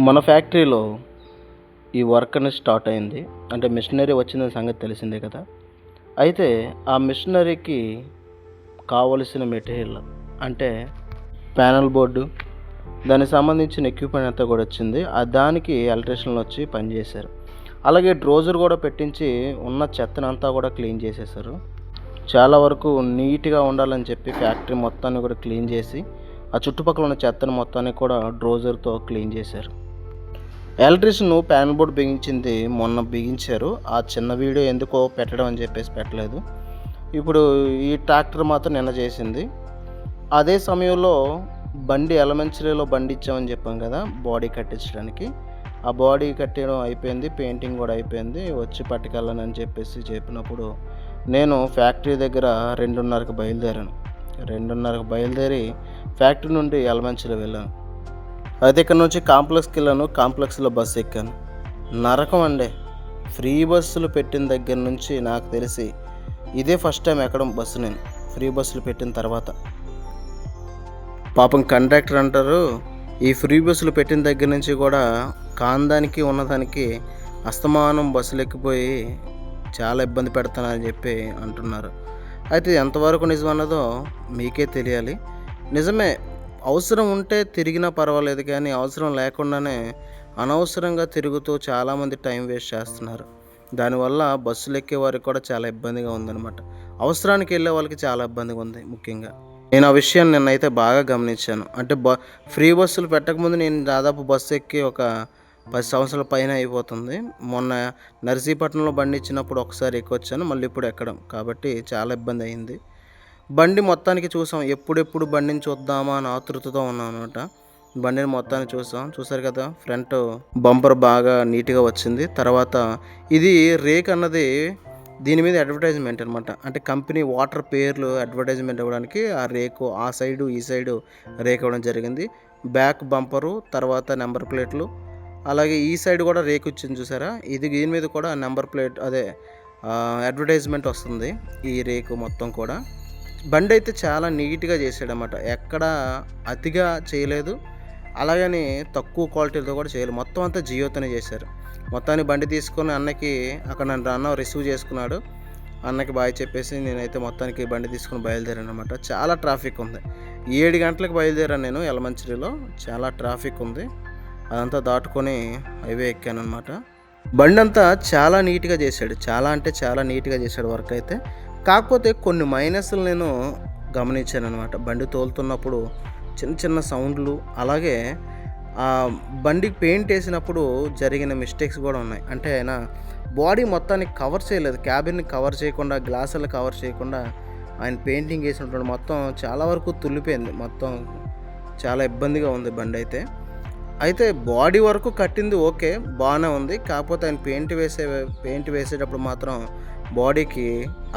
మన ఫ్యాక్టరీలో ఈ వర్క్ అనేది స్టార్ట్ అయింది. అంటే మిషనరీ వచ్చిందని సంగతి తెలిసిందే కదా! అయితే ఆ మిషనరీకి కావలసిన మెటీరియల్ అంటే ప్యానెల్ బోర్డు, దానికి సంబంధించిన ఎక్విప్‌మెంట్ అంతా కూడా వచ్చింది. దానికి ఎలక్ట్రీషియన్‌లొచ్చి పనిచేశారు. అలాగే డ్రోజర్ కూడా పెట్టించి ఉన్న చెత్తనంతా కూడా క్లీన్ చేసేశారు. చాలా వరకు నీట్‌గా ఉండాలని చెప్పి ఫ్యాక్టరీ మొత్తాన్ని కూడా క్లీన్ చేసి, ఆ చుట్టుపక్కల ఉన్న చెత్తను మొత్తాన్ని కూడా డ్రోజర్‌తో క్లీన్ చేశారు. ఎలక్ట్రీషియన్ ప్యానెల్ బోర్డ్ బిగించింది మొన్న బిగించారు. ఆ చిన్న వీడియో ఎందుకో పెట్టడం అని చెప్పేసి పెట్టలేదు. ఇప్పుడు ఈ ట్రాక్టర్ మాత్రం నిన్న చేసింది. అదే సమయంలో బండి ఎలమంచిలిలో బండి ఇచ్చామని చెప్పాం కదా బాడీ కట్టించడానికి. ఆ బాడీ కట్టడం అయిపోయింది, పెయింటింగ్ కూడా అయిపోయింది. వచ్చి పట్టుకెళ్ళనని చెప్పేసి చెప్పినప్పుడు నేను ఫ్యాక్టరీ దగ్గర 2:30కి బయలుదేరాను. 2:30కి బయలుదేరి ఫ్యాక్టరీ నుండి ఎలమంచిలి వెళ్ళాను. అయితే ఇక్కడ నుంచి కాంప్లెక్స్కి వెళ్ళాను. కాంప్లెక్స్లో బస్సు ఎక్కాను. నరకం అండి. ఫ్రీ బస్సులు పెట్టిన దగ్గర నుంచి నాకు తెలిసి ఇదే ఫస్ట్ టైం ఎక్కడం బస్సు నేను ఫ్రీ బస్సులు పెట్టిన తర్వాత. పాపం కండక్టర్ అంటారు, ఈ ఫ్రీ బస్సులు పెట్టిన దగ్గర నుంచి కూడా కాందానికి ఉన్నదానికి అస్తమానం బస్సులు ఎక్కిపోయి చాలా ఇబ్బంది పెడతానని చెప్పి అంటున్నారు. అయితే ఎంతవరకు నిజం అన్నదో మీకే తెలియాలి. నిజమే, అవసరం ఉంటే తిరిగినా పర్వాలేదు, కానీ అవసరం లేకుండానే అనవసరంగా తిరుగుతూ చాలామంది టైం వేస్ట్ చేస్తున్నారు. దానివల్ల బస్సులు ఎక్కే వారికి కూడా చాలా ఇబ్బందిగా ఉందన్నమాట. అవసరానికి వెళ్ళే వాళ్ళకి చాలా ఇబ్బందిగా ఉంది. ముఖ్యంగా నేను ఆ విషయాన్ని నిన్నైతే బాగా గమనించాను. అంటే ఫ్రీ బస్సులు పెట్టకముందు నేను దాదాపు బస్సు ఎక్కి ఒక 10 సంవత్సరాల పైన అయిపోతుంది. మొన్న నర్సీపట్నంలో బండి ఇచ్చినప్పుడు ఒకసారి ఎక్కొచ్చాను, మళ్ళీ ఇప్పుడు ఎక్కడం, కాబట్టి చాలా ఇబ్బంది అయింది. బండి మొత్తానికి చూసాం. ఎప్పుడెప్పుడు బండిని చూద్దామా అని ఆతృతతో ఉన్నాం అనమాట. బండిని మొత్తాన్ని చూసారు కదా. ఫ్రంట్ బంపర్ బాగా నీట్గా వచ్చింది. తర్వాత ఇది రేక్ అన్నది దీని మీద అడ్వర్టైజ్మెంట్ అనమాట. అంటే కంపెనీ వాటర్ పేర్లు అడ్వర్టైజ్మెంట్ ఇవ్వడానికి ఆ రేకు ఆ సైడు ఈ సైడు రేక్ ఇవ్వడం జరిగింది. బ్యాక్ బంపరు, తర్వాత నెంబర్ ప్లేట్లు, అలాగే ఈ సైడ్ కూడా రేకు వచ్చింది చూసారా. దీని మీద కూడా నెంబర్ ప్లేట్ అదే అడ్వర్టైజ్మెంట్ వస్తుంది ఈ రేకు మొత్తం కూడా. బండి అయితే చాలా నీట్గా చేసాడనమాట. ఎక్కడ అతిగా చేయలేదు, అలాగని తక్కువ క్వాలిటీతో కూడా చేయలేదు. మొత్తం అంతా జియోతోనే చేశారు. మొత్తాన్ని బండి తీసుకొని అన్నకి అక్కడ నన్ను అన్న రిసీవ్ చేసుకున్నాడు. అన్నకి బాయ్ చెప్పేసి నేనైతే మొత్తానికి బండి తీసుకుని బయలుదేరాను అనమాట. చాలా ట్రాఫిక్ ఉంది. 7 గంటలకు బయలుదేరాను నేను ఎలమంచిలిలో. చాలా ట్రాఫిక్ ఉంది. అదంతా దాటుకొని హైవే ఎక్కాను అనమాట. బండి అంతా చాలా నీట్గా చేశాడు. చాలా అంటే చాలా నీట్గా చేశాడు వర్క్ అయితే. కాకపోతే కొన్ని మైనస్లు నేను గమనించాను అనమాట. బండి తోలుతున్నప్పుడు చిన్న చిన్న సౌండ్లు, అలాగే బండికి పెయింట్ వేసినప్పుడు జరిగిన మిస్టేక్స్ కూడా ఉన్నాయి. అంటే ఆయన బాడీ మొత్తాన్ని కవర్ చేయలేదు, క్యాబిన్ని కవర్ చేయకుండా, గ్లాసులు కవర్ చేయకుండా ఆయన పెయింటింగ్ వేసినటువంటి మొత్తం చాలా వరకు తుల్లిపోయింది. మొత్తం చాలా ఇబ్బందిగా ఉంది బండి అయితే బాడీ వరకు కట్టింది ఓకే, బాగానే ఉంది. కాకపోతే ఆయన పెయింట్ వేసేటప్పుడు మాత్రం బాడీకి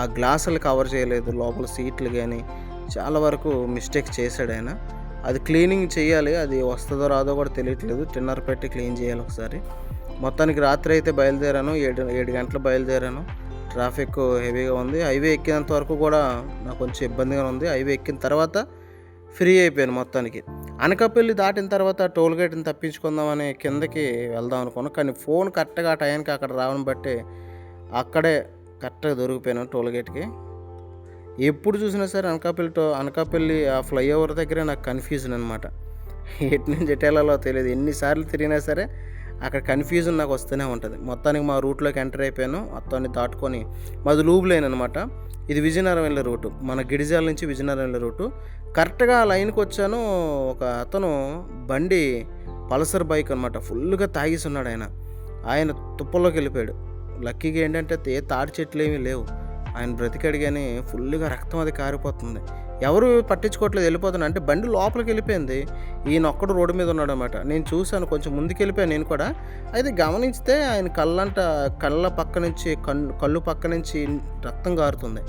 ఆ గ్లాసులు కవర్ చేయలేదు, లోపల సీట్లు కానీ చాలా వరకు మిస్టేక్ చేశాడు ఆయన. అది క్లీనింగ్ చేయాలి, అది వస్తుందో రాదో కూడా తెలియట్లేదు. టిన్నర్ పెట్టి క్లీన్ చేయాలి ఒకసారి. మొత్తానికి రాత్రి అయితే బయలుదేరాను. 7 గంటలు బయలుదేరాను. ట్రాఫిక్ హెవీగా ఉంది. హైవే ఎక్కినంత వరకు కూడా నాకు కొంచెం ఇబ్బందిగా ఉంది. హైవే ఎక్కిన తర్వాత ఫ్రీ అయిపోయాను మొత్తానికి. అనకాపల్లి దాటిన తర్వాత టోల్ గేట్ని తప్పించుకుందామని కిందకి వెళ్దాం అనుకున్నాను, కానీ ఫోన్ కరెక్ట్గా ఆ టైంకి అక్కడ రావడం బట్టి అక్కడే కరెక్ట్గా దొరికిపోయాను టోల్ గేట్కి. ఎప్పుడు చూసినా సరే అనకాపల్లి ఆ ఫ్లైఓవర్ దగ్గరే నాకు కన్ఫ్యూజన్ అనమాట. ఎటు నుంచి ఎటు వెళ్ళాలో తెలియదు. ఎన్నిసార్లు తిరిగినా సరే అక్కడ కన్ఫ్యూజన్ నాకు వస్తూనే ఉంటుంది. మొత్తానికి మా రూట్లోకి ఎంటర్ అయిపోయాను. మొత్తాన్ని దాటుకొని మాది లూబ్ లైన్ అనమాట. ఇది విజయనగరం వెళ్ళే రూటు, మన గిడిజాల నుంచి విజయనగరం వెళ్ళే రూటు. కరెక్ట్గా ఆ లైన్కి వచ్చాను. ఒక అతను బండి పల్సర్ బైక్ అనమాట, ఫుల్గా తాగేసి ఉన్నాడు. ఆయన తుప్పల్లోకి వెళ్ళిపోయాడు. లక్కీగా ఏంటంటే తాడి చెట్లు ఏమీ లేవు. ఆయన బ్రతికాడు, కానీ ఫుల్గా రక్తం అది కారిపోతుంది. ఎవరు పట్టించుకోవట్లేదు, వెళ్ళిపోతున్నా అంటే బండి లోపలికి వెళ్ళిపోయింది. ఈయన ఒక్కడు రోడ్డు మీద ఉన్నాడు అనమాట. నేను చూశాను, కొంచెం ముందుకు వెళ్ళిపోయాను నేను కూడా. అయితే గమనిస్తే ఆయన కళ్ళ పక్క నుంచి కళ్ళు పక్క నుంచి రక్తం కారుతుంది.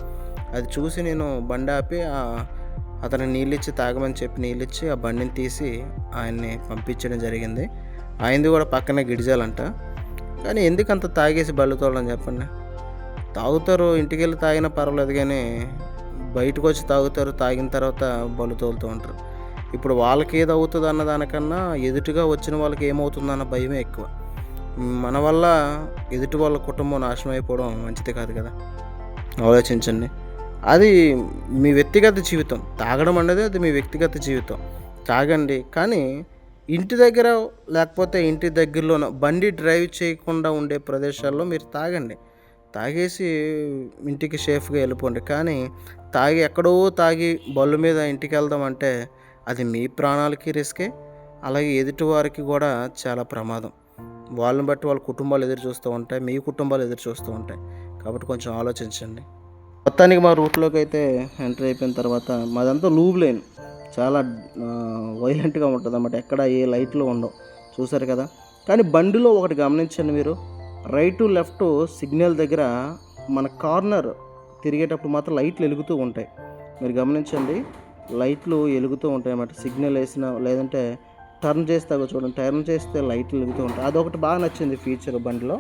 అది చూసి నేను బండి ఆపి అతనికి నీళ్ళిచ్చి తాగమని చెప్పి నీళ్ళిచ్చి ఆ బండిని తీసి ఆయన్ని పంపించడం జరిగింది. ఆయనది కూడా పక్కనే గిడిజాలంట. కానీ ఎందుకు అంత తాగేసి బళ్ళు తోలని చెప్పండి. తాగుతారు, ఇంటికి వెళ్ళి తాగినా పర్వాలేదు, కానీ బయటకు వచ్చి తాగుతారు, తాగిన తర్వాత బళ్ళు తోలుతూ ఉంటారు. ఇప్పుడు వాళ్ళకి ఏది అవుతుంది అన్న దానికన్నా ఎదుటిగా వచ్చిన వాళ్ళకి ఏమవుతుందన్న భయమే ఎక్కువ. మన వల్ల ఎదుటి వాళ్ళ కుటుంబం నాశనం అయిపోవడం మంచిది కాదు కదా. ఆలోచించండి. అది మీ వ్యక్తిగత జీవితం. తాగడం అనేది అది మీ వ్యక్తిగత జీవితం. తాగండి. కానీ ఇంటి దగ్గర లేకపోతే ఇంటి దగ్గరలోనో బండి డ్రైవ్ చేయకుండా ఉండే ప్రదేశాల్లో మీరు తాగండి. తాగేసి ఇంటికి సేఫ్‌గా వెళ్ళిపోండి. కానీ ఎక్కడో తాగి బళ్ళు మీద ఇంటికెళ్దామంటే అది మీ ప్రాణాలకి రిస్కే. అలాగే ఎదుటి వారికి కూడా చాలా ప్రమాదం. వాళ్ళని బట్టి వాళ్ళ కుటుంబాలు ఎదురు చూస్తూ ఉంటాయి. మీ కుటుంబాలు ఎదురు చూస్తూ ఉంటాయి. కాబట్టి కొంచెం ఆలోచించండి. మొత్తానికి మా రూట్‌లోకైతే ఎంటర్ అయిపోయిన తర్వాత మాదంతా లూప్ లేన్. చాలా వైలెంట్‌గా ఉంటదన్నమాట. ఎక్కడ ఏ లైట్లు ఉండవు. చూసారు కదా! కానీ బండిలో ఒకటి గమనించండి మీరు. రైటు, లెఫ్టు సిగ్నల్ దగ్గర మన కార్నర్ తిరిగేటప్పుడు మాత్రం లైట్లు ఎలుగుతూ ఉంటాయి. మీరు గమనించండి. లైట్లు ఎలుగుతూ ఉంటాయన్నమాట. సిగ్నల్ వేసినా లేదంటే టర్న్ చేస్తే చూడండి. టర్న్ చేస్తే లైట్లు ఎలుగుతూ ఉంటాయి. అదొకటి బాగా నచ్చింది ఫీచర్ బండిలో.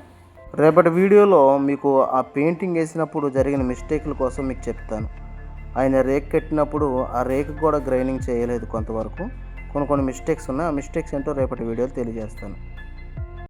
రేపటి వీడియోలో మీకు ఆ పెయింటింగ్ వేసినప్పుడు జరిగిన మిస్టేక్ల కోసం మీకు చెప్తాను. ఆయన రేక్ కట్టినప్పుడు ఆ రేక్ కూడా గ్రైండింగ్ చేయలేదు కొంతవరకు. కొన్ని మిస్టేక్స్ ఉన్నాయి. ఆ మిస్టేక్స్ ఏంటో రేపటి వీడియోలో తెలియజేస్తాను.